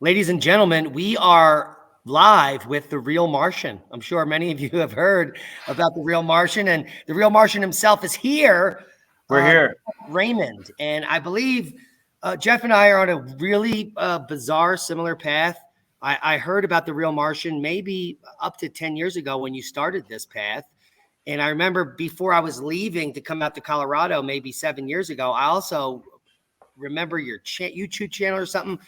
Ladies and gentlemen, we are live with the real Martian. I'm sure many of you have heard about the real Martian, and the real Martian himself is here. We're here. Raymond. And I believe Jeff and I are on a really bizarre, similar path. I heard about the real Martian maybe up to 10 years ago when you started this path. And I remember before I was leaving to come out to Colorado, maybe 7 years ago, I also remember your YouTube channel or something.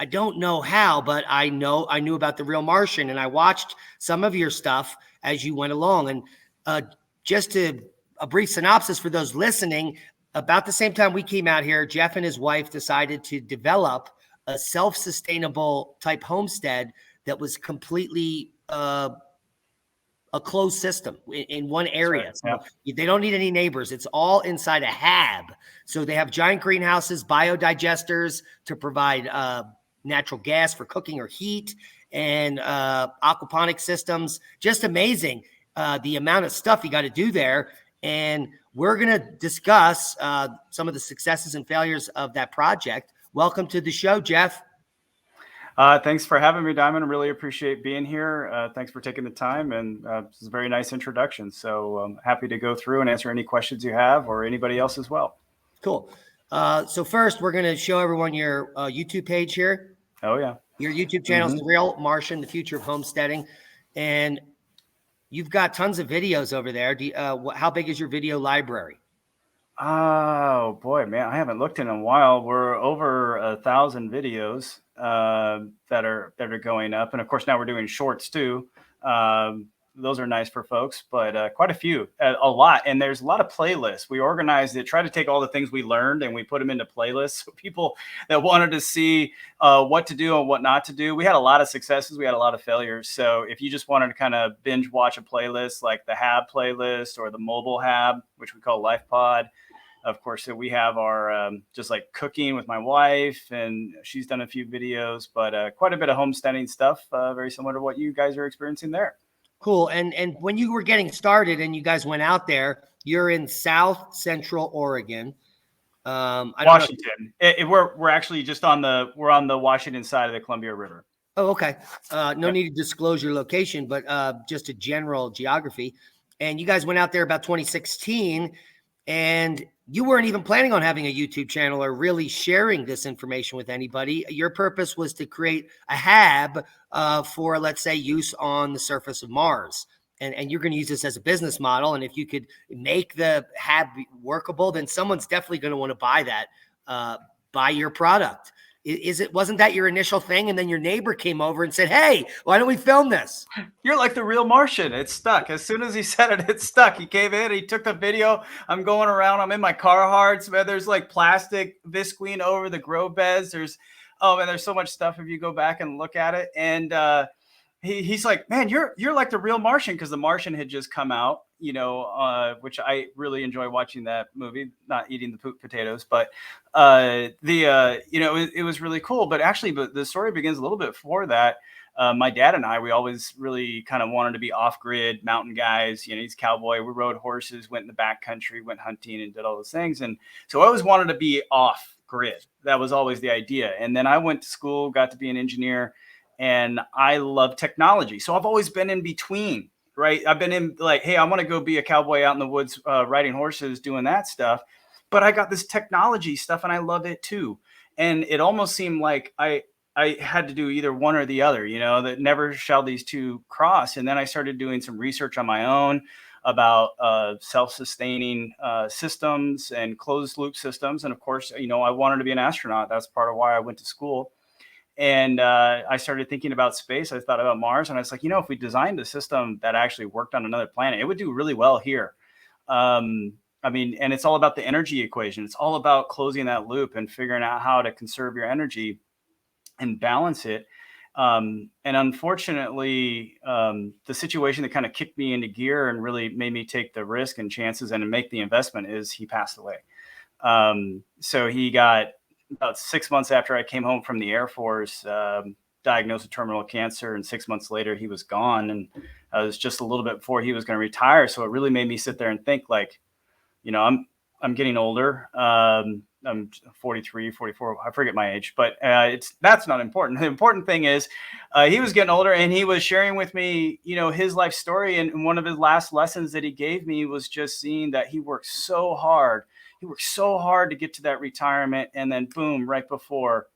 I don't know how, but I knew about the real Martian, and I watched some of your stuff as you went along. And just a brief synopsis for those listening, about the same time we came out here, Jeff and his wife decided to develop a self-sustainable type homestead that was completely a closed system in one area. Right. So they don't need any neighbors. It's all inside a hab. So they have giant greenhouses, biodigesters to provide natural gas for cooking or heat, and aquaponic systems. Just amazing the amount of stuff you got to do there. And we're going to discuss some of the successes and failures of that project. Welcome to the show, Jeff. Thanks for having me, Diamond. I really appreciate being here. Thanks for taking the time, and this is a very nice introduction. So I'm happy to go through and answer any questions you have, or anybody else as well. Cool. So first, we're going to show everyone your YouTube page here. Oh, yeah. Your YouTube channel is The Real Martian, The Future of Homesteading. And you've got tons of videos over there. How big is your video library? Oh, boy, man, I haven't looked in a while. We're over 1,000 videos that are going up. And, of course, now we're doing shorts, too. Those are nice for folks, but quite a few, a lot. And there's a lot of playlists. We organized it, try to take all the things we learned and we put them into playlists. So people that wanted to see what to do and what not to do. We had a lot of successes. We had a lot of failures. So if you just wanted to kind of binge watch a playlist like the Hab playlist or the mobile Hab, which we call Life Pod, of course, so we have our just like cooking with my wife, and she's done a few videos, but quite a bit of homesteading stuff, very similar to what you guys are experiencing there. Cool. And when you were getting started and you guys went out there, you're in South Central Oregon. Washington. We're actually just on the Washington side of the Columbia River. Oh, okay. No need to disclose your location, but just a general geography. And you guys went out there about 2016, and you weren't even planning on having a YouTube channel or really sharing this information with anybody. Your purpose was to create a hab for, let's say, use on the surface of Mars. And you're going to use this as a business model. And if you could make the hab workable, then someone's definitely going to want to buy that, buy your product. Wasn't that your initial thing? And then your neighbor came over and said, "Hey, why don't we film this?" You're like the real Martian. It's stuck. As soon as he said it, it's stuck. He came in, he took the video. I'm going around. I'm in my Carhartts. Man, there's like plastic visqueen over the grow beds. There's so much stuff if you go back and look at it. And he's like, "Man, you're like the real Martian," because The Martian had just come out, which I really enjoy watching that movie, not eating the poop potatoes, but it was really cool. But actually, the story begins a little bit before that. My dad and I, we always really kind of wanted to be off-grid mountain guys. He's a cowboy. We rode horses, went in the backcountry, went hunting, and did all those things. And so I always wanted to be off-grid. That was always the idea. And then I went to school, got to be an engineer, and I love technology. So I've always been in between, right? I've been in like, hey, I want to go be a cowboy out in the woods, riding horses, doing that stuff. But I got this technology stuff and I love it too. And it almost seemed like I had to do either one or the other, that never shall these two cross. And then I started doing some research on my own about self-sustaining systems and closed loop systems. And of course, I wanted to be an astronaut. That's part of why I went to school. And I started thinking about space. I thought about Mars, and I was like, if we designed a system that actually worked on another planet, it would do really well here. And it's all about the energy equation. It's all about closing that loop and figuring out how to conserve your energy and balance it. And unfortunately, the situation that kind of kicked me into gear and really made me take the risk and chances and make the investment is he passed away. So he got, about 6 months after I came home from the Air Force, diagnosed with terminal cancer, and 6 months later he was gone. And I was just a little bit before he was going to retire. So it really made me sit there and think, like, I'm getting older. I'm 43, 44. I forget my age, but that's not important. The important thing is he was getting older, and he was sharing with me, his life story. And one of his last lessons that he gave me was just seeing that he worked so hard. He worked so hard to get to that retirement, and then boom, right before,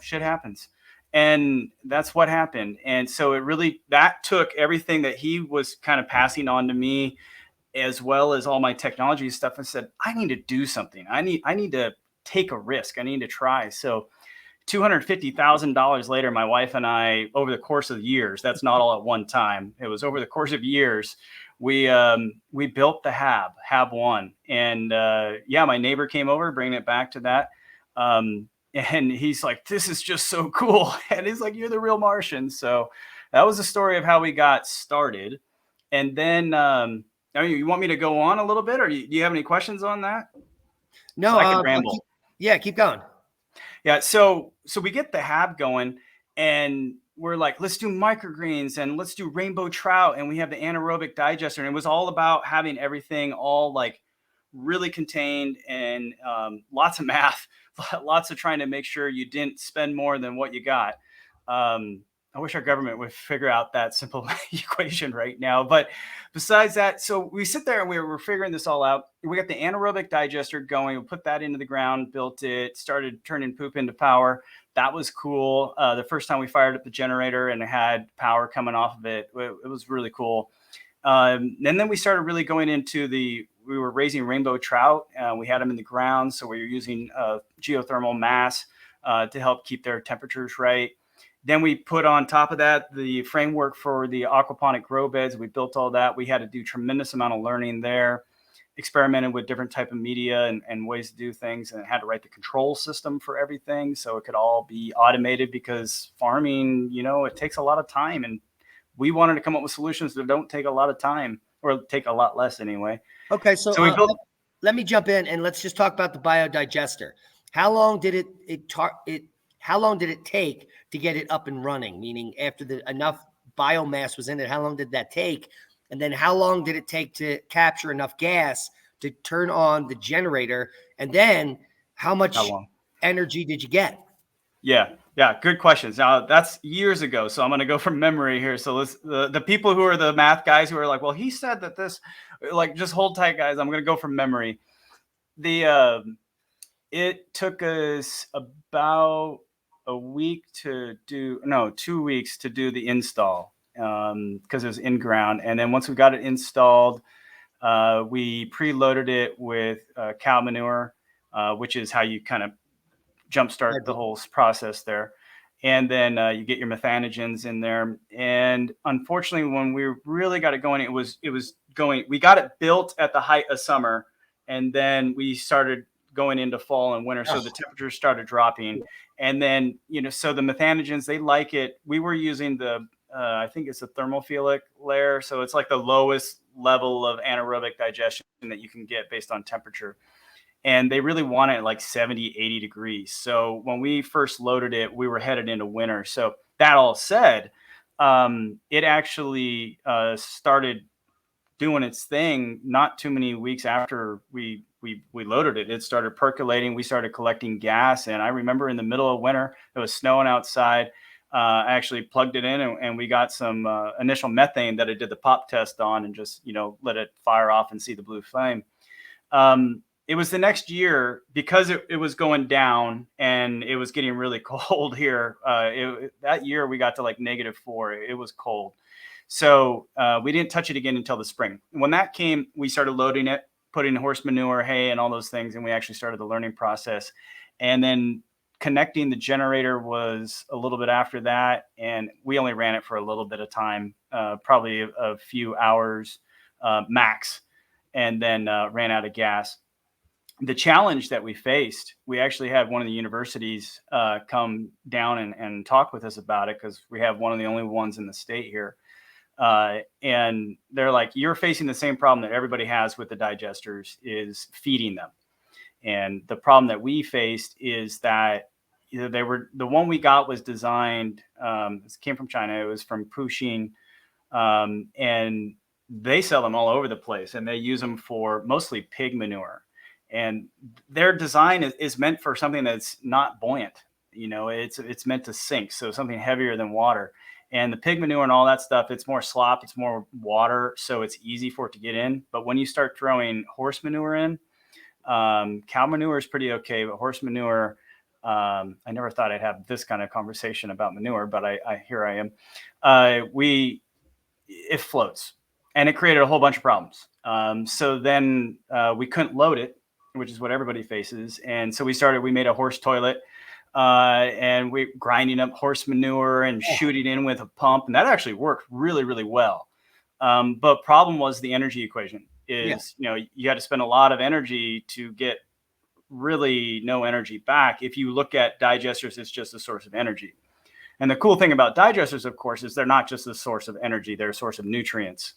shit happens. And that's what happened. And so that took everything that he was kind of passing on to me, as well as all my technology stuff, and said, I need to do something. I need to take a risk. I need to try. So $250,000 later, my wife and I, over the course of years, that's not all at one time, it was over the course of years, we built the Hab 1. And my neighbor came over, bringing it back to that. And he's like, this is just so cool. And he's like, you're the real Martian. So that was the story of how we got started. And then, you want me to go on a little bit, or do you have any questions on that? No, so I can ramble. Keep going. Yeah. So we get the Hab going, and we're like, let's do microgreens and let's do rainbow trout. And we have the anaerobic digester. And it was all about having everything all like really contained, and lots of math, lots of trying to make sure you didn't spend more than what you got. I wish our government would figure out that simple equation right now. But besides that, so we sit there and we're figuring this all out. We got the anaerobic digester going. We put that into the ground, built it, started turning poop into power. That was cool. The first time we fired up the generator and it had power coming off of it, it was really cool. And then we started really going into we were raising rainbow trout. We had them in the ground. So we were using geothermal mass to help keep their temperatures right. Then we put on top of that the framework for the aquaponic grow beds. We built all that. We had to do tremendous amount of learning there, experimented with different type of media and ways to do things, and had to write the control system for everything so it could all be automated, because farming, it takes a lot of time, and we wanted to come up with solutions that don't take a lot of time, or take a lot less anyway. Okay, so we built. Let me jump in and let's just talk about the biodigester. How long did How long did it take to get it up and running? Meaning, after enough biomass was in it, how long did that take? And then how long did it take to capture enough gas to turn on the generator? And then how much energy did you get? Yeah. Good questions. Now that's years ago, so I'm going to go from memory here. So the people who are the math guys who are like, well, he said that this, like, just hold tight, guys. I'm going to go from memory. It took us about 2 weeks to do the install, because it was in ground. And then once we got it installed, we preloaded it with cow manure, which is how you kind of jumpstart the whole process there. And then you get your methanogens in there. And unfortunately, when we really got it going, it was going. We got it built at the height of summer, and then we started going into fall and winter. So the temperatures started dropping. And then, so the methanogens, they like it. We were using I think it's a thermophilic layer. So it's like the lowest level of anaerobic digestion that you can get based on temperature. And they really want it like 70, 80 degrees. So when we first loaded it, we were headed into winter. So that all said, it actually started doing its thing not too many weeks after we loaded it. It started percolating. We started collecting gas. And I remember in the middle of winter, it was snowing outside. I actually plugged it in, and we got some initial methane that I did the pop test on, and just, let it fire off and see the blue flame. It was the next year, because it was going down and it was getting really cold here. That year we got to like -4. It was cold. So we didn't touch it again until the spring. When that came, we started loading it, putting horse manure, hay, and all those things. And we actually started the learning process. And then connecting the generator was a little bit after that. And we only ran it for a little bit of time, probably a few hours max, and then ran out of gas. The challenge that we faced, we actually had one of the universities come down and talk with us about it, because we have one of the only ones in the state here. And they're like, you're facing the same problem that everybody has with the digesters, is feeding them. And the problem that we faced is that the one we got was designed, it came from China. It was from Puxing, and they sell them all over the place, and they use them for mostly pig manure. And their design is meant for something that's not buoyant. It's meant to sink, so something heavier than water. And the pig manure and all that stuff, it's more slop, it's more water, so it's easy for it to get in. But when you start throwing horse manure in, cow manure is pretty okay, but horse manure, I never thought I'd have this kind of conversation about manure, but here I am. It floats, and it created a whole bunch of problems. So then we couldn't load it, which is what everybody faces. And so we made a horse toilet, and we grinding up horse manure and shooting in with a pump. And that actually worked really, really well. But problem was the energy equation is, you had to spend a lot of energy to get really no energy back. If you look at digesters, it's just a source of energy. And the cool thing about digesters, of course, is they're not just a source of energy, they're a source of nutrients,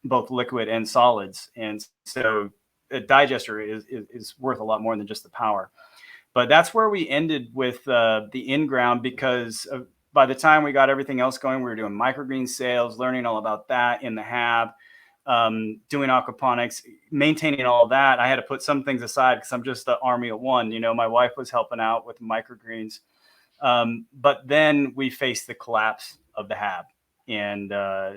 both liquid and solids. And so a digester is worth a lot more than just the power. But that's where we ended with the in-ground, because by the time we got everything else going, we were doing microgreen sales, learning all about that in the hab, doing aquaponics, maintaining all of that. I had to put some things aside because I'm just the army of one. My wife was helping out with microgreens. But then we faced the collapse of the hab. And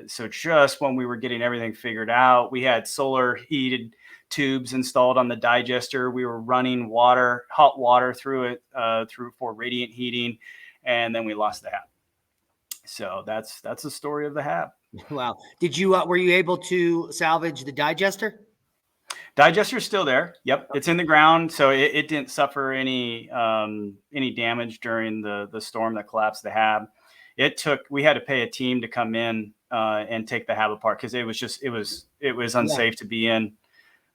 so just when we were getting everything figured out, we had solar heated tubes installed on the digester. We were running hot water through it for radiant heating. And then we lost the hab. So that's the story of the hab. Wow. Were you able to salvage the digester? Digester's still there. Yep. It's in the ground. So it didn't suffer any damage during the storm that collapsed the hab. We had to pay a team to come in and take the hab apart, because it was unsafe to be in.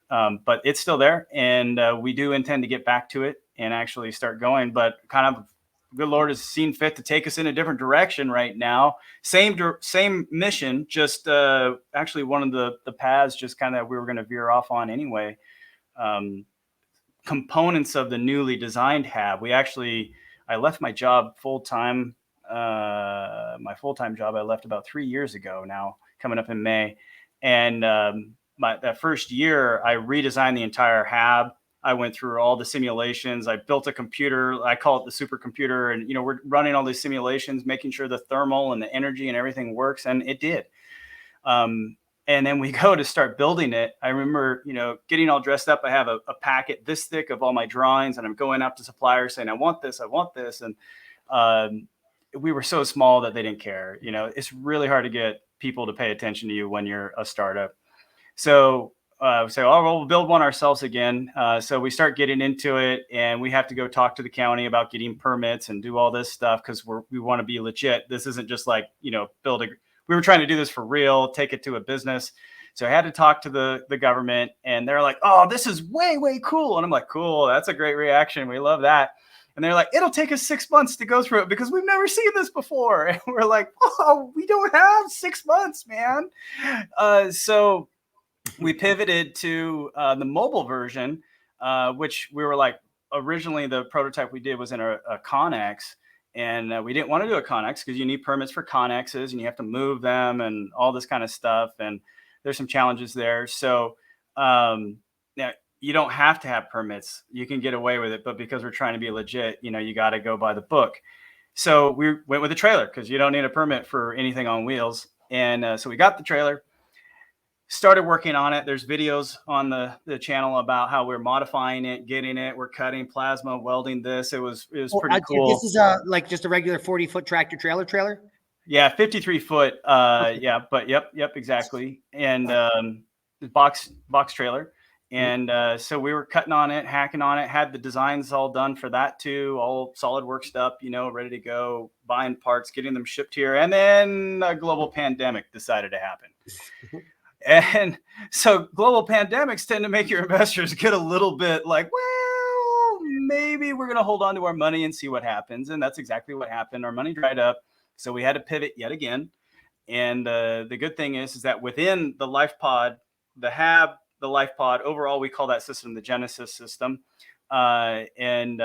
But it's still there, and we do intend to get back to it and actually start going. But kind of, good Lord has seen fit to take us in a different direction right now. Same mission, just actually one of the paths just kind of we were going to veer off on anyway. Components of the newly designed hab. I left my job full-time. My full-time job I left about 3 years ago now, coming up in May. And that first year, I redesigned the entire hab. I went through all the simulations. I built a computer. I call it the supercomputer. And, we're running all these simulations, making sure the thermal and the energy and everything works. And it did. And then we go to start building it. I remember, getting all dressed up. I have a packet this thick of all my drawings, and I'm going out to suppliers saying, I want this. And we were so small that they didn't care. It's really hard to get people to pay attention to you when you're a startup. So we'll build one ourselves again. So we start getting into it, and we have to go talk to the county about getting permits and do all this stuff, because we want to be legit. This isn't just like, we were trying to do this for real, take it to a business. So I had to talk to the government, and they're like, oh, this is way, way cool. And I'm like, cool, that's a great reaction. We love that. And they're like, it'll take us 6 months to go through it because we've never seen this before. And we're like, oh, we don't have 6 months, man. So we pivoted to the mobile version, which we were like, originally the prototype we did was in a Connex. And we didn't want to do a Connex because you need permits for Connexes, and you have to move them and all this kind of stuff. And there's some challenges there. So now you don't have to have permits. You can get away with it. But because we're trying to be legit, you got to go by the book. So we went with a trailer because you don't need a permit for anything on wheels. And so we got the trailer, started working on it. There's videos on the channel about how we're modifying it, getting it. We're cutting plasma, welding this. It was pretty cool. This is like just a regular 40-foot tractor trailer. Yeah, 53 foot. Yeah, but yep, exactly. And box trailer. And so we were cutting on it, hacking on it, had the designs all done for that too, all SolidWorks up, ready to go, buying parts, getting them shipped here. And then a global pandemic decided to happen. And so global pandemics tend to make your investors get a little bit like, well, maybe we're going to hold on to our money and see what happens. And that's exactly what happened. Our money dried up. So we had to pivot yet again. And the good thing is that within the life pod, the hab, the life pod, overall, we call that system the Genesis system. And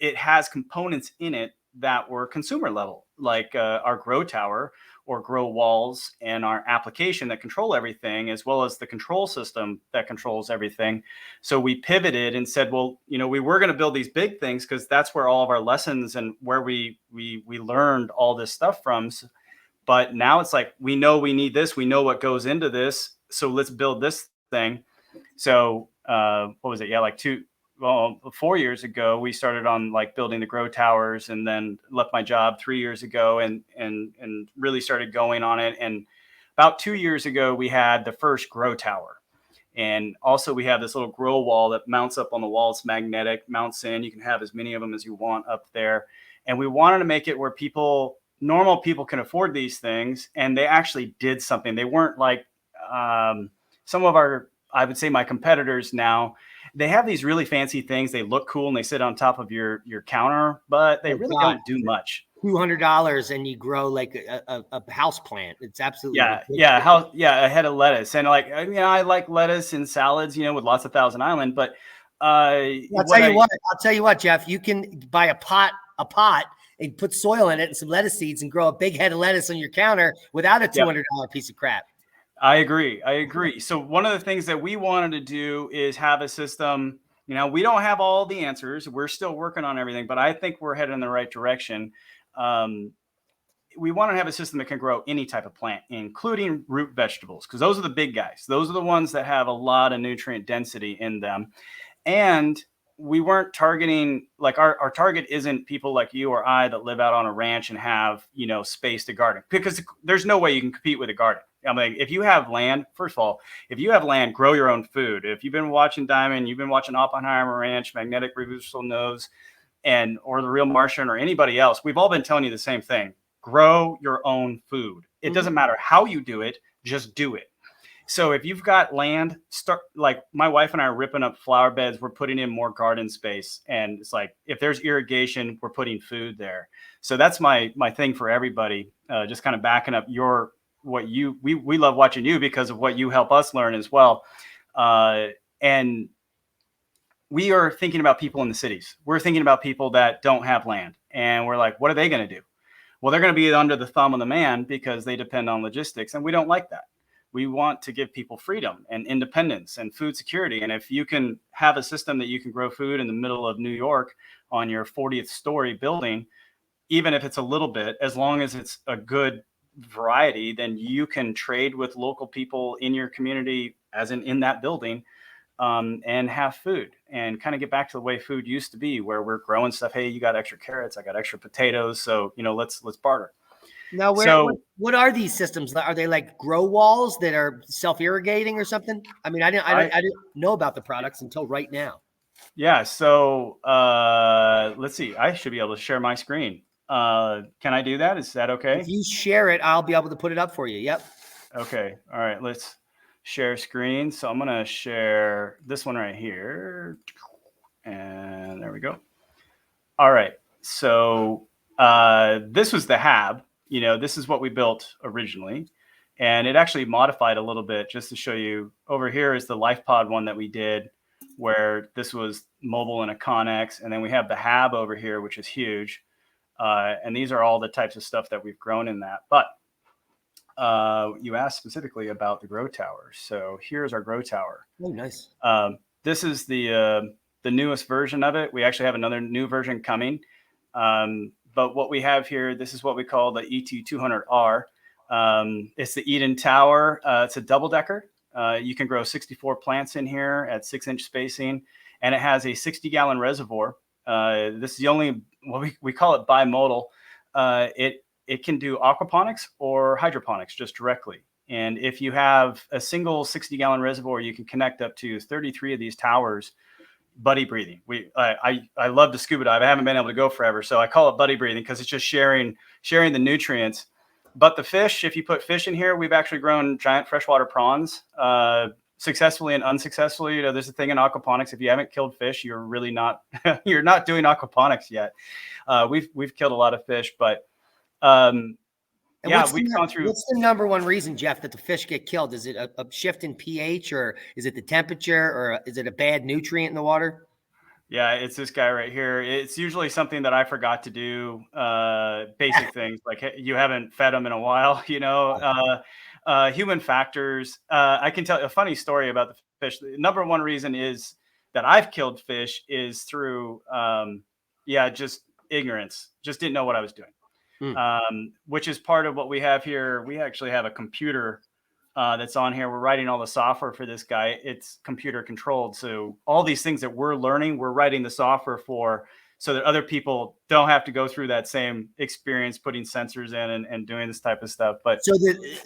it has components in it that were consumer level, like our grow tower or grow walls and our application that control everything, as well as the control system that controls everything. So we pivoted and said, well, we were going to build these big things because that's where all of our lessons and where we learned all this stuff from. But now it's like, we know we need this. We know what goes into this. So let's build this thing. So what was it? Yeah, like 4 years ago, we started on like building the grow towers, and then left my job 3 years ago and really started going on it. And about 2 years ago, we had the first grow tower. And also we have this little grow wall that mounts up on the wall. It's magnetic, mounts in. You can have as many of them as you want up there. And we wanted to make it where normal people can afford these things. And they actually did something. They weren't like some of I would say my competitors now. They have these really fancy things. They look cool and they sit on top of your counter, but they really don't do much. $200 and you grow like a house plant. It's absolutely ridiculous. A head of lettuce. And like, I like lettuce and salads, with lots of Thousand Island, but I'll tell you what, Jeff, you can buy a pot and put soil in it and some lettuce seeds and grow a big head of lettuce on your counter without a $200 piece of crap. I agree. So one of the things that we wanted to do is have a system. We don't have all the answers. We're still working on everything, but I think we're headed in the right direction. We want to have a system that can grow any type of plant, including root vegetables, because those are the big guys. Those are the ones that have a lot of nutrient density in them. And we weren't targeting, like our target isn't people like you or I that live out on a ranch and have, space to garden, because there's no way you can compete with a garden. I mean, if you have land, first of all, if you have land, grow your own food. If you've been watching Diamond, you've been watching Oppenheimer Ranch, Magnetic Reversible Nose, or the Real Martian, or anybody else, we've all been telling you the same thing. Grow your own food. It doesn't matter how you do it, just do it. So if you've got land, like my wife and I are ripping up flower beds, we're putting in more garden space. And it's like, if there's irrigation, we're putting food there. So that's my thing for everybody. Just kind of backing up we love watching you because of what you help us learn as well. And we are thinking about people in the cities. We're thinking about people that don't have land. And we're like, what are they going to do? Well, they're going to be under the thumb of the man because they depend on logistics. And we don't like that. We want to give people freedom and independence and food security. And if you can have a system that you can grow food in the middle of New York on your 40th story building, even if it's a little bit, as long as it's a good variety, then you can trade with local people in your community, as in that building, and have food and kind of get back to the way food used to be, where we're growing stuff. Hey, you got extra carrots, I got extra potatoes, so let's barter. Now, what are these systems? Are they like grow walls that are self-irrigating or something? I mean, I didn't know about the products until right now. Yeah. So let's see. I should be able to share my screen. Can I do that? Is that okay? If you share it, I'll be able to put it up for you. Yep. Okay. All right. Let's share screen. So I'm going to share this one right here. And there we go. All right. So this was the hab. This is what we built originally. And it actually modified a little bit just to show you. Over here is the LifePod one that we did, where this was mobile and a Connex. And then we have the hab over here, which is huge. And these are all the types of stuff that we've grown in that. But you asked specifically about the grow tower. So here's our grow tower. Oh, nice. This is the newest version of it. We actually have another new version coming. But what we have here, this is what we call the ET200R. It's the Eden Tower. It's a double decker. You can grow 64 plants in here at 6-inch spacing, and it has a 60-gallon reservoir. This is the only, we call it bimodal. It can do aquaponics or hydroponics just directly. And if you have a single 60-gallon reservoir, you can connect up to 33 of these towers. Buddy breathing. I love to scuba dive. I haven't been able to go forever, so I call it buddy breathing because it's just sharing the nutrients. But the fish, if you put fish in here, we've actually grown giant freshwater prawns successfully and unsuccessfully. There's a thing in aquaponics. If you haven't killed fish, you're really not you're not doing aquaponics yet. We've killed a lot of fish, but we've gone through. What's the number one reason, Jeff, that the fish get killed? Is it a shift in pH, or is it the temperature, or is it a bad nutrient in the water? Yeah, it's this guy right here. It's usually something that I forgot to do. Basic things like, hey, you haven't fed them in a while, human factors. I can tell a funny story about the fish. The number one reason is that I've killed fish is through, just ignorance. Just didn't know what I was doing. Hmm. Which is part of what we have here. We actually have a computer that's on here. We're writing all the software for this guy. It's computer controlled. So all these things that we're learning, we're writing the software for so that other people don't have to go through that same experience putting sensors in and doing this type of stuff. But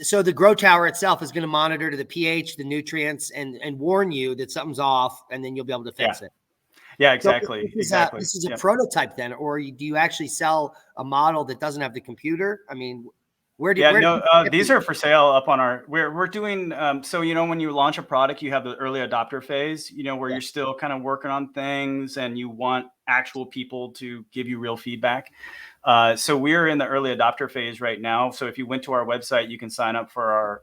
so the grow tower itself is going to monitor to the pH, the nutrients, and warn you that something's off, and then you'll be able to fix it. Yeah, So exactly. this is a prototype then, or do you actually sell a model that doesn't have the computer? I mean, these are for sale up on our, we're doing, so, when you launch a product, you have the early adopter phase, where you're still kind of working on things and you want actual people to give you real feedback. So we're in the early adopter phase right now. So if you went to our website, you can sign up for our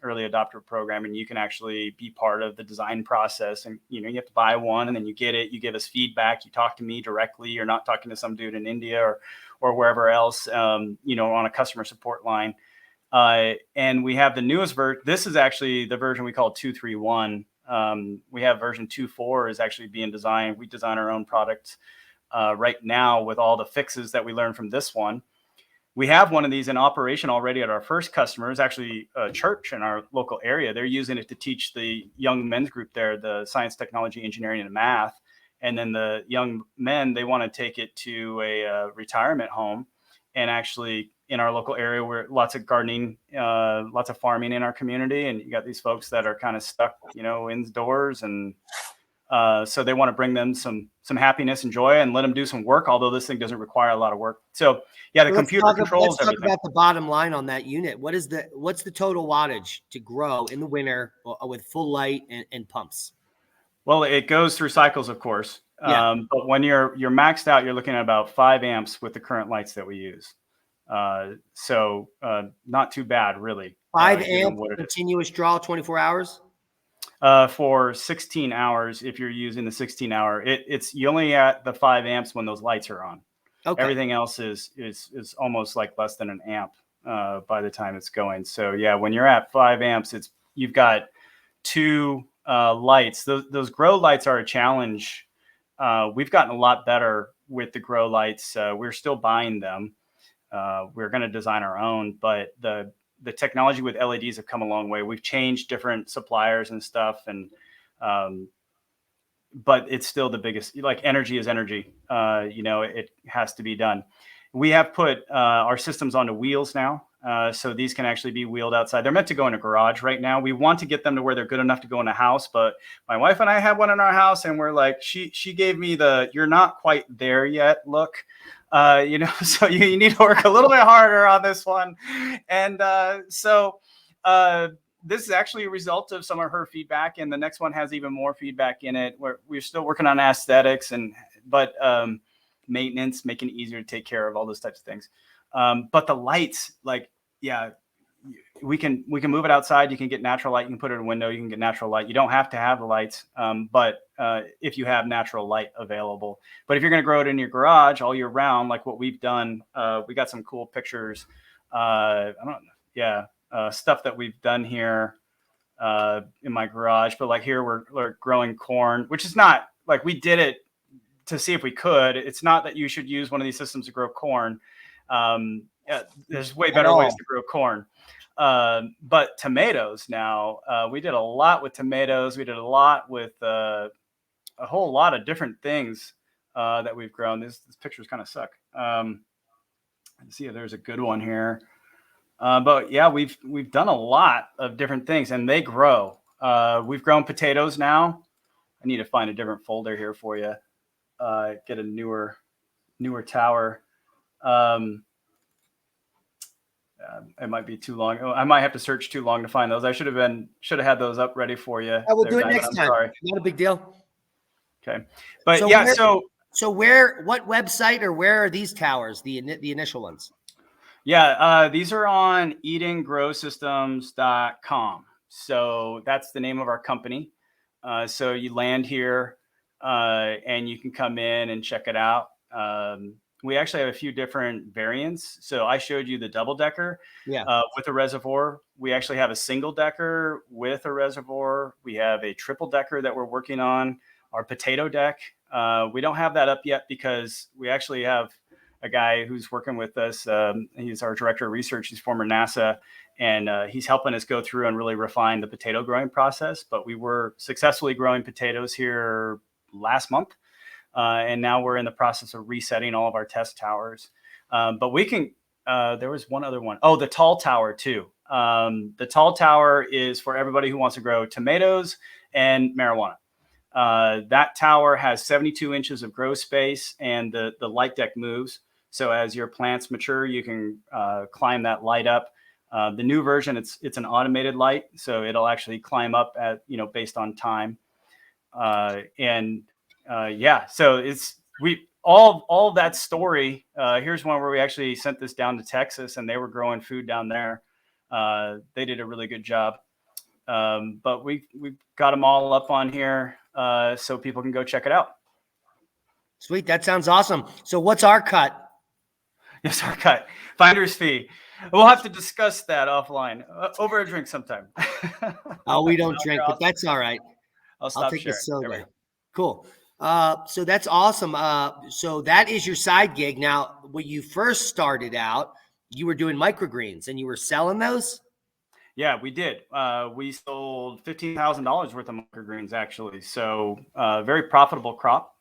early adopter program and you can actually be part of the design process. And, you have to buy one and then you get it, you give us feedback, you talk to me directly. You're not talking to some dude in India or wherever else, on a customer support line. And we have the newest version. This is actually the version we call 2.3.1. We have version 2.4 is actually being designed. We design our own products right now with all the fixes that we learned from this one. We have one of these in operation already at our first customer. It's actually a church in our local area. They're using it to teach the young men's group there, the science, technology, engineering, and math. And then the young men, they want to take it to a retirement home. And actually in our local area, where lots of gardening, lots of farming in our community. And you got these folks that are kind of stuck, indoors. And so they want to bring them some happiness and joy and let them do some work, although this thing doesn't require a lot of work. So yeah, the computer controls everything. Let's talk about the bottom line on that unit. What's the total wattage to grow in the winter with full light and pumps? Well, it goes through cycles, of course. Yeah. But when you're maxed out, you're looking at about 5 amps with the current lights that we use. So not too bad, really. 5 amp continuous draw, 24 hours? For 16 hours, if you're using the 16 hour, it's you only at the 5 amps when those lights are on. Okay. Everything else is almost like less than an amp by the time it's going. So yeah, when you're at 5 amps, you've got 2 lights. Those grow lights are a challenge. We've gotten a lot better with the grow lights. We're still buying them. We're going to design our own, but the technology with LEDs have come a long way. We've changed different suppliers and stuff, and but it's still the biggest. Like energy is energy. It has to be done. We have put our systems onto wheels now. So these can actually be wheeled outside. They're meant to go in a garage right now. We want to get them to where they're good enough to go in a house, but my wife and I have one in our house and we're like, she gave me you're not quite there yet look, so you need to work a little bit harder on this one. And this is actually a result of some of her feedback, and the next one has even more feedback in it. We're still working on aesthetics but maintenance, making it easier to take care of all those types of things. But the lights, we can move it outside. You can get natural light. You can put it in a window. You can get natural light. You don't have to have the lights, but if you have natural light available. But if you're going to grow it in your garage all year round, like what we've done, we got some cool pictures. Stuff that we've done here in my garage. But like here, we're growing corn, which is not like we did it to see if we could. It's not that you should use one of these systems to grow corn. There's way better ways to grow corn. But tomatoes now, we did a lot with tomatoes. We did a lot with a whole lot of different things that we've grown. This pictures kind of suck. Let's see if there's a good one here. But yeah, we've done a lot of different things and they grow. We've grown potatoes now. I need to find a different folder here for you. Get a newer tower. It might be too long. I might have to search too long to find those. I should have had those up ready for you. I will do it next time. Sorry. Not a big deal. Okay. But so what website or where are these towers, the initial ones? Yeah, these are on EdenGrowSystems.com. So that's the name of our company. So you land here. and you can come in and check it out. We actually have a few different variants. So I showed you the double decker Yeah. with a reservoir. We actually have a single decker with a reservoir. We have a triple decker that we're working on, our potato deck. We don't have that up yet because we actually have a guy who's working with us. He's our director of research. He's former NASA, and he's helping us go through and really refine the potato growing process. But we were successfully growing potatoes here last month. And now we're in the process of resetting all of our test towers. But we can, there was one other one. Oh, the tall tower too. The tall tower is for everybody who wants to grow tomatoes and marijuana. That tower has 72 inches of grow space, and the light deck moves. So as your plants mature, you can climb that light up. The new version, it's an automated light, so it'll actually climb up at, based on time. Yeah, so it's all of that story. Here's one where we actually sent this down to Texas, and they were growing food down there. They did a really good job. But we got them all up on here so people can go check it out. Sweet. That sounds awesome. So what's our cut? Yes, our cut. Finder's fee. We'll have to discuss that offline over a drink sometime. Oh, we don't drink, but that's all right. I'll take sharing. a soda. Cool. So that's awesome. So that is your side gig. Now, when you first started out, you were doing microgreens and you were selling those? Yeah, we did. We sold $15,000 worth of microgreens, actually. So very profitable crop.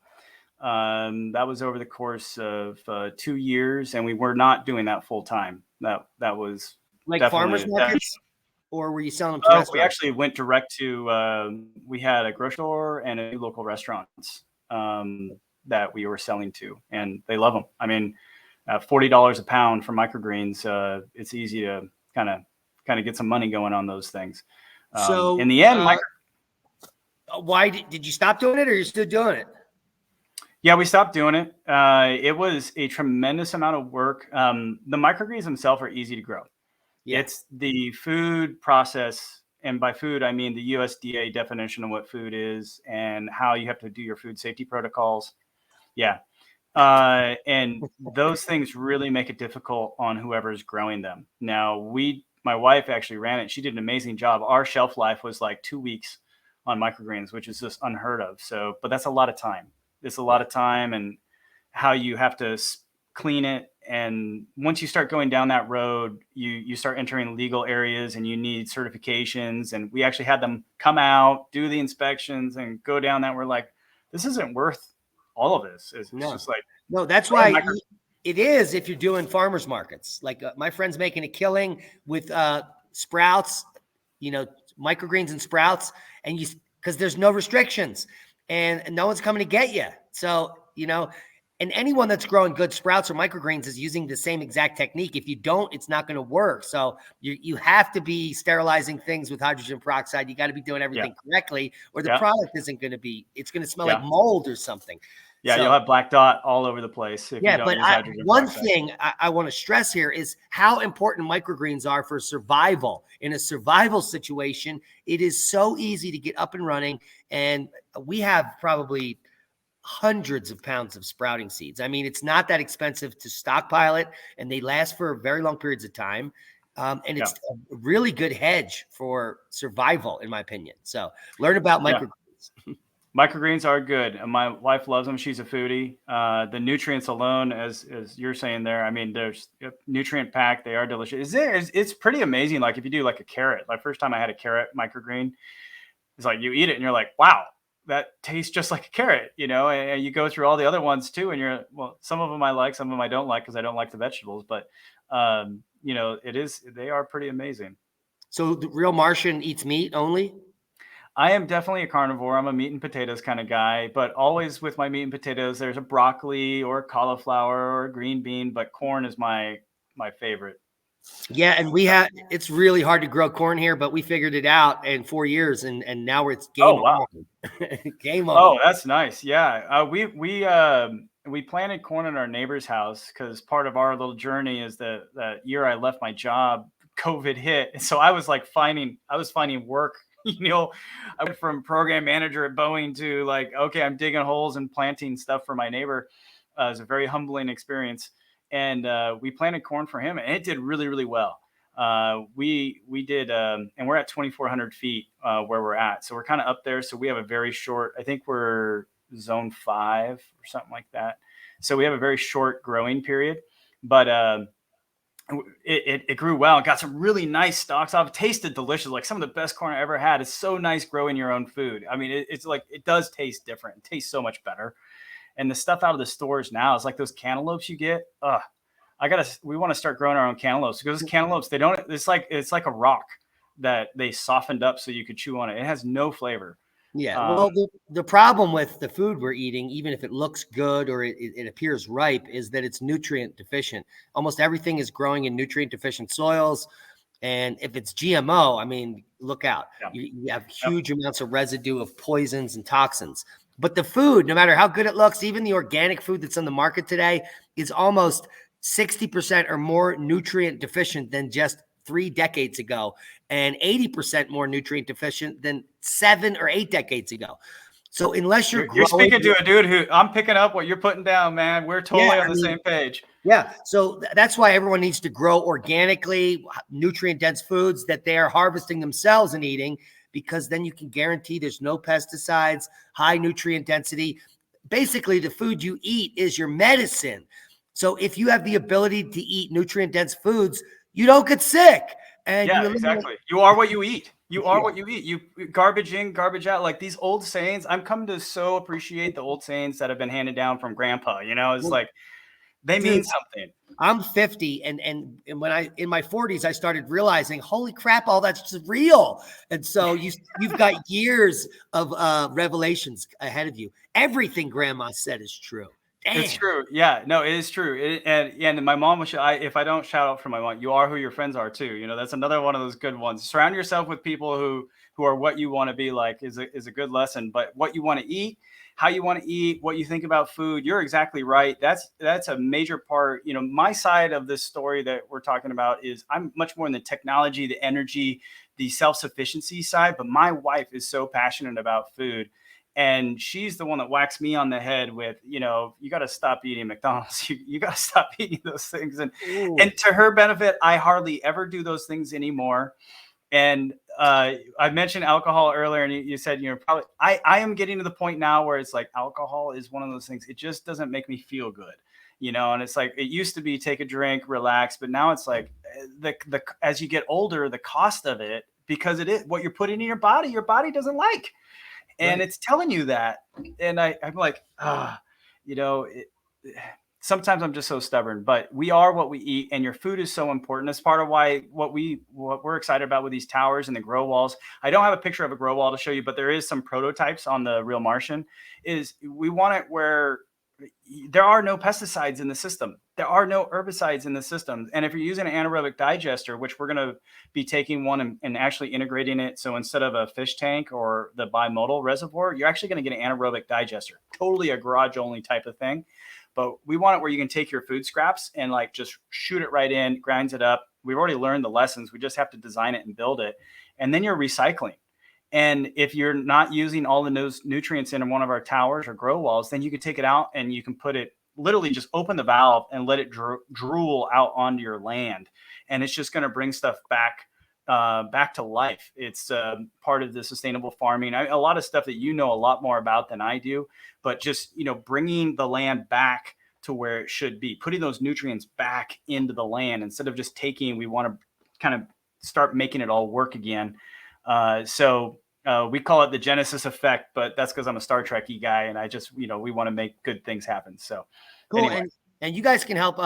That was over the course of 2 years, and we were not doing that full time. That was like farmers markets, or were you selling them to restaurants? We actually went direct to. We had a grocery store and a few local restaurants that we were selling to, and they love them. I mean, $40 a pound for microgreens. It's easy to kind of get some money going on those things. So in the end, why did you stop doing it, or you're still doing it? Yeah, we stopped doing it. It was a tremendous amount of work. The microgreens themselves are easy to grow. Yeah. It's the food process, and by food, I mean the USDA definition of what food is and how you have to do your food safety protocols. Yeah. And those things really make it difficult on whoever's growing them. Now, my wife actually ran it. She did an amazing job. Our shelf life was like 2 weeks on microgreens, which is just unheard of. So, but that's a lot of time. It's a lot of time, and how you have to clean it. And once you start going down that road, you start entering legal areas, and you need certifications. And we actually had them come out, do the inspections, and go down that. We're like, this isn't worth all of this. It's just like, no, that's why it is. If you're doing farmers markets, like my friend's making a killing with sprouts, microgreens and sprouts, and because there's no restrictions. And no one's coming to get you. So, and anyone that's growing good sprouts or microgreens is using the same exact technique. If you don't, it's not going to work. So you have to be sterilizing things with hydrogen peroxide. You got to be doing everything correctly, or the product isn't going to be, it's going to smell like mold or something. Yeah, so, you'll have black dot all over the place if you don't use hydrogen peroxide. One thing I want to stress here is how important microgreens are for survival. In a survival situation, it is so easy to get up and running, and we have probably hundreds of pounds of sprouting seeds. I mean, it's not that expensive to stockpile it, and they last for very long periods of time. And it's a really good hedge for survival, in my opinion. So learn about microgreens. Microgreens are good. My wife loves them. She's a foodie. The nutrients alone, as you're saying there, I mean, there's nutrient packed. They are delicious. It's pretty amazing. Like if you do like a carrot, like first time I had a carrot microgreen, it's like you eat it and you're like, wow, that tastes just like a carrot, and you go through all the other ones too. And some of them I like, some of them I don't like because I don't like the vegetables, but they are pretty amazing. So the real Martian eats meat only? I am definitely a carnivore. I'm a meat and potatoes kind of guy, but always with my meat and potatoes, there's a broccoli or a cauliflower or a green bean, but corn is my favorite. Yeah, and it's really hard to grow corn here, but we figured it out in 4 years, and now it's game on. Game on. Oh, that's nice. Yeah, we planted corn in our neighbor's house because part of our little journey is that year I left my job, COVID hit, so I was finding work I went from program manager at Boeing to like, okay, I'm digging holes and planting stuff for my neighbor. It was a very humbling experience. And we planted corn for him, and it did really, really well. We did, and we're at 2,400 feet where we're at. So we're kind of up there. So we have a very short, I think we're zone 5 or something like that. So we have a very short growing period, but it grew well and got some really nice stalks off. It tasted delicious. Like some of the best corn I ever had. It's so nice growing your own food. I mean, it's like, it does taste different. It tastes so much better. And the stuff out of the stores now is like those cantaloupes you get. We want to start growing our own cantaloupes, because cantaloupes, it's like a rock that they softened up so you could chew on it. It has no flavor. Yeah. Well, the problem with the food we're eating, even if it looks good or it appears ripe, is that it's nutrient deficient. Almost everything is growing in nutrient deficient soils. And if it's GMO, I mean, look out. Yeah. You have huge amounts of residue of poisons and toxins. But the food, no matter how good it looks, even the organic food that's on the market today is almost 60% or more nutrient deficient than just 3 decades ago, and 80% more nutrient deficient than 7 or 8 decades ago. So unless you're speaking to a dude who, I'm picking up what you're putting down, man. We're totally on the same page. Yeah. So that's why everyone needs to grow organically, nutrient dense foods that they are harvesting themselves and eating, because then you can guarantee there's no pesticides, high nutrient density. Basically, the food you eat is your medicine. So if you have the ability to eat nutrient dense foods, you don't get sick. And exactly. You are what you eat. You are what you eat. You garbage in, garbage out. Like these old sayings, I'm coming to so appreciate the old sayings that have been handed down from grandpa. It's like they mean something. I'm 50, and when in my 40s, I started realizing, holy crap, all that's just real. And so you've got years of revelations ahead of you. Everything grandma said is true. Damn. It's true. Yeah, no, it is true. And my mom if I don't shout out for my mom, you are who your friends are too. That's another one of those good ones. Surround yourself with people who are what you want to be like is a good lesson. But what you want to eat, how you want to eat, what you think about food, you're exactly right. That's a major part. My side of this story that we're talking about is I'm much more in the technology, the energy, the self-sufficiency side. But my wife is so passionate about food. And she's the one that whacks me on the head with, you got to stop eating McDonald's. You got to stop eating those things. And to her benefit, I hardly ever do those things anymore. And I mentioned alcohol earlier, and you said, probably I am getting to the point now where it's like alcohol is one of those things. It just doesn't make me feel good, and it's like, it used to be take a drink, relax. But now it's like as you get older, the cost of it, because it is what you're putting in your body doesn't like. And it's telling you that. And I'm like, sometimes I'm just so stubborn, but we are what we eat, and your food is so important. That's part of why what we're excited about with these towers and the grow walls. I don't have a picture of a grow wall to show you, but there is some prototypes on the real Martian. Is we want it where there are no pesticides in the system. There are no herbicides in the system. And if you're using an anaerobic digester, which we're going to be taking one and actually integrating it. So instead of a fish tank or the bimodal reservoir, you're actually going to get an anaerobic digester, totally a garage only type of thing. But we want it where you can take your food scraps and like just shoot it right in, grinds it up. We've already learned the lessons. We just have to design it and build it. And then you're recycling. And if you're not using all the nutrients in one of our towers or grow walls, then you can take it out and you can put it, literally just open the valve and let it drool out onto your land. And it's just going to bring stuff back to life. It's part of the sustainable farming. A lot of stuff that a lot more about than I do, but just, bringing the land back to where it should be, putting those nutrients back into the land instead of just we want to kind of start making it all work again. So we call it the Genesis effect, but that's because I'm a Star Trek-y guy, and I just, we want to make good things happen. So cool. Anyway. And you guys can help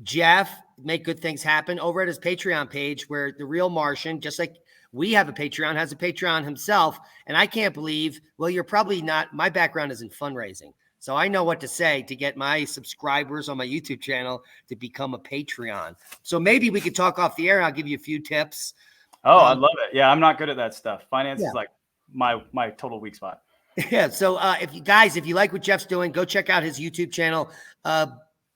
Jeff make good things happen over at his Patreon page, where the real Martian, just like we have a Patreon, has a Patreon himself. And I can't believe, well, you're probably not, my background is in fundraising. So I know what to say to get my subscribers on my YouTube channel to become a Patreon. So maybe we could talk off the air. I'll give you a few tips. Oh, I love it. Yeah, I'm not good at that stuff. Finance is like my total weak spot. Yeah. So if you like what Jeff's doing, go check out his YouTube channel.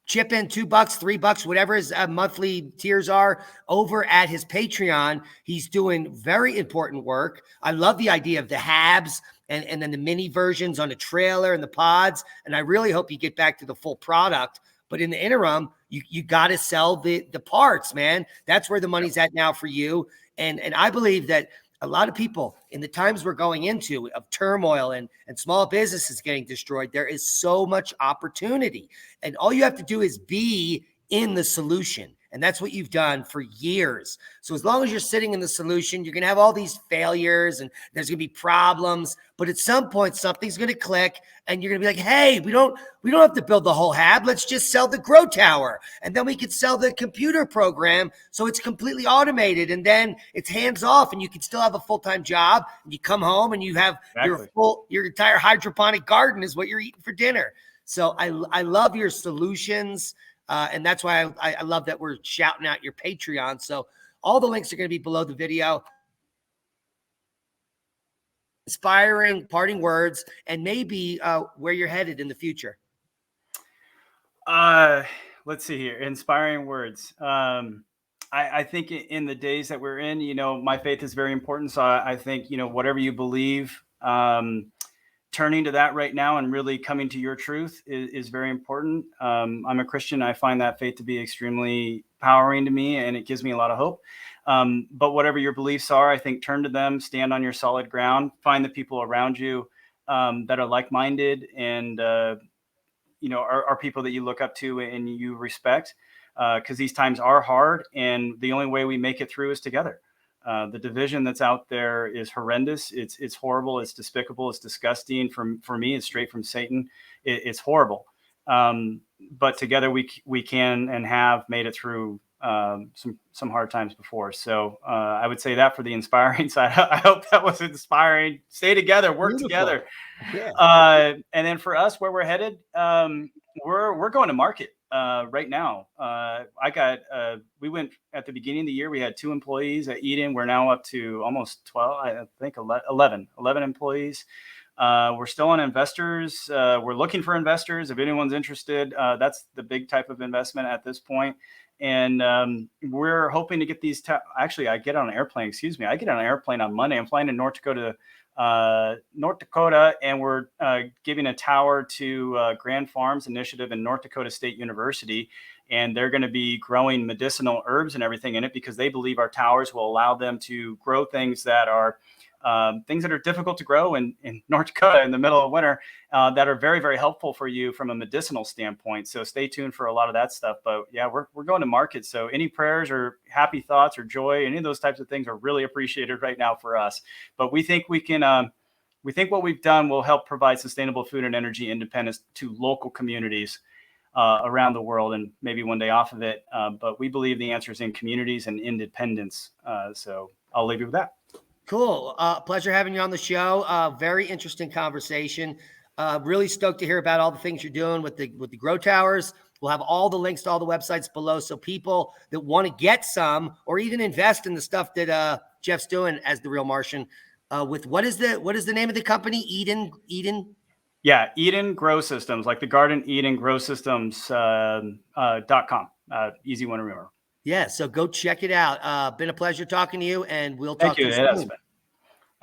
chip in $2, $3, whatever his monthly tiers are over at his Patreon. He's doing very important work. I love the idea of the Habs and then the mini versions on the trailer and the pods. And I really hope you get back to the full product. But in the interim, you got to sell the parts, man. That's where the money's at now for you. And I believe that a lot of people in the times we're going into of turmoil and small businesses getting destroyed, there is so much opportunity. And all you have to do is be in the solution. And that's what you've done for years. So as long as you're sitting in the solution, you're going to have all these failures and there's going to be problems. But at some point, something's going to click and you're going to be like, hey, we don't have to build the whole hab. Let's just sell the grow tower. And then we could sell the computer program. So it's completely automated. And then it's hands off and you can still have a full-time job. And you come home and you have your entire hydroponic garden is what you're eating for dinner. So I love your solutions. And that's why I love that we're shouting out your Patreon. So all the links are going to be below the video. Inspiring parting words and maybe where you're headed in the future. Let's see here. Inspiring words. I think in the days that we're in, you know, my faith is very important. So I think, you know, whatever you believe, turning to that right now and really coming to your truth is very important. I'm a Christian. I find that faith to be extremely empowering to me, and it gives me a lot of hope. But whatever your beliefs are, I think turn to them, stand on your solid ground, find the people around you that are like-minded and, you know, are people that you look up to and you respect, because these times are hard. And the only way we make it through is together. The division that's out there is horrendous. It's horrible. It's despicable. It's disgusting. For me, it's straight from Satan. It's horrible. But together we can and have made it through some hard times before. So I would say that for the inspiring side. I hope that was inspiring. Stay together, work together. Yeah. And then for us, where we're headed, we're going to market. Right now, we went at the beginning of the year, we had 2 employees at Eden. We're now up to almost 12, I think 11 employees. We're still on investors. We're looking for investors. If anyone's interested, that's the big type of investment at this point. And we're hoping to get these. Actually, I get on an airplane. I get on an airplane on Monday. I'm flying to North Dakota, and we're giving a tower to Grand Farms Initiative in North Dakota State University. And they're going to be growing medicinal herbs and everything in it because they believe our towers will allow them to grow things that are difficult to grow in North Dakota in the middle of winter, that are very, very helpful for you from a medicinal standpoint. So stay tuned for a lot of that stuff. But yeah, we're going to market. So any prayers or happy thoughts or joy, any of those types of things are really appreciated right now for us. But we think we can, we think what we've done will help provide sustainable food and energy independence to local communities around the world, and maybe one day off of it. But we believe the answer is in communities and independence. So I'll leave you with that. Cool. Pleasure having you on the show. Very interesting conversation. Really stoked to hear about all the things you're doing with the grow towers. We'll have all the links to all the websites below. So people that want to get some or even invest in the stuff that Jeff's doing as the Real Martian, with what is the name of the company? Eden. Yeah. Eden Grow Systems, like the garden, Eden Grow Systems, .com. Easy one to remember. Yeah, so go check it out. Been a pleasure talking to you, and we'll talk to you soon.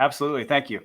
Absolutely. Thank you.